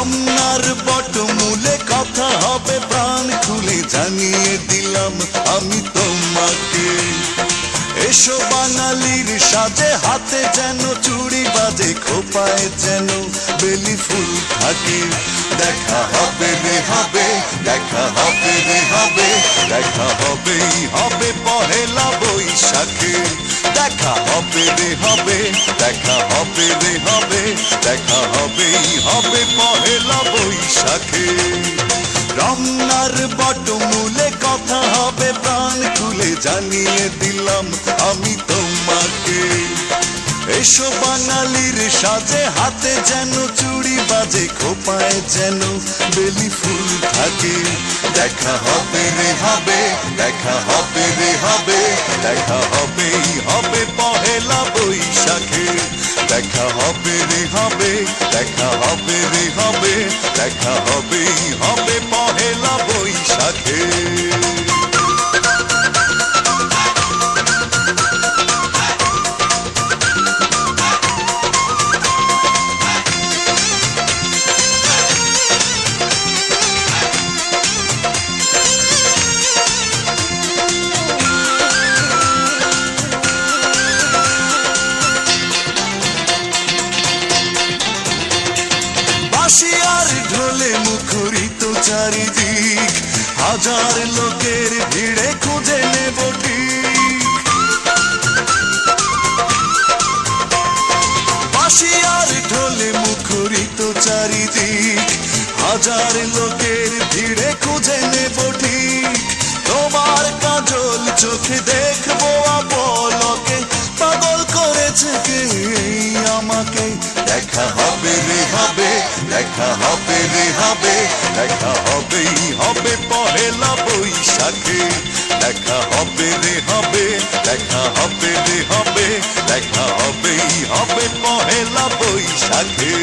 রমনার বটমূলে কথা হবে প্রাণ খুলে জানিয়ে দিলাম আমি তোমাকে। এসো বাঙালির সাজে, হাতে যেন চুড়ি বাজে, খোপায় যেন বেলি ফুল থাকে। দেখা হবে রে হবে, দেখা হবে রে হবে, দেখা হবেই হবে পহেলা বৈশাখে। দেখা হবে রে হবে, দেখা হবে রে হবে, দেখা হবেই হবে পহেলা বৈশাখে। রমনার বটমূলে কথা হবে প্রাণ খুলে জানিয়ে দিলাম আমি তোমাকে। এসো বাঙালির সাজে, হাতে যেন চুড়ি বাজে, খোপায় যেন বেলি ফুল থাকে। দেখা হবে রে হবে, দেখা হবে রে হবে, দেখা হবেই হবে পহেলা বৈশাখে। দেখা হবে রে হবে, দেখা হবে রে হবে, দেখা হবেই হবে পহেলা বৈশাখে। বাঁশিয়ার ঢোলে মুখরিত চারিদিক, হাজার লোকের ভিড়ে খুঁজে নেব ঠিক। বাঁশিয়ার ঢোলে মুখরিত চারিদিক, হাজার লোকের ভিড়ে খুঁজে নেব ঠিক। তোমার কাজল চোখে দেখবো আপলকে, পাগল করেছে কে আমাকে। দেখা হবে রে হবে, দেখা হবে রে হবে, দেখা হবেই হবে পহেলা বৈশাখে। দেখা হবে রে হবে, দেখা হবে রে হবে, দেখা হবেই হবে পহেলা বৈশাখে।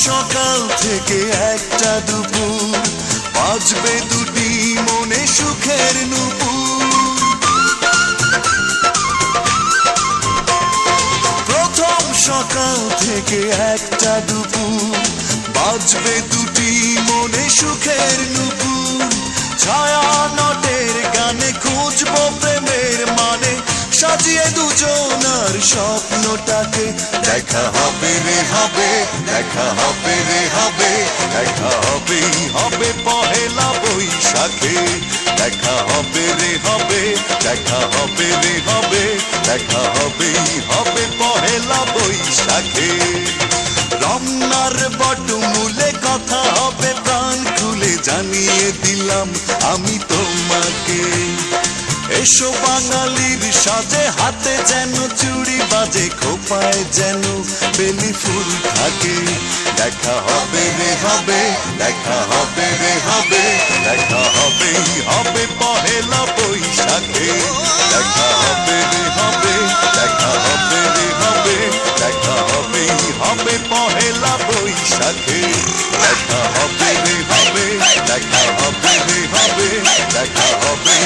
সকাল থেকে একটা দুপুর, বাজবে দুটি মনে সুখের নুপুর। প্রথম সকাল থেকে একটা দুপুর, বাজবে দুটি মনে সুখের নুপুর। ছায়া নটের গানে খুঁজবো প্রেমের মানে, সাজিয়ে দুজনার স্বপ্নটাকে। দেখা হবে রে হবে, দেখা হবে রে হবে, দেখা হবেই হবে পহেলা বৈশাখে। দেখা হবে রে হবে, দেখা হবে রে হবে, দেখা হবেই হবে পহেলা বৈশাখে। রমনার বটমূলে কথা হবে প্রাণ খুলে জানিয়ে দিলাম আমি তোমাকে। এসো বাঙালির সাজে, হাতে যেন চুড়ি বাজে, খোপায় যেন বেলি ফুল থাকে। দেখা হবে রে হবে, দেখা হবে রে হবে, দেখা হবেই হবে পহেলা বৈশাখে। দেখা হবে রে হবে, দেখা হবে রে হবে, দেখা হবেই হবে পহেলা বৈশাখে। দেখা হবে রে হবে, দেখা হবে রে হবে, দেখা হবে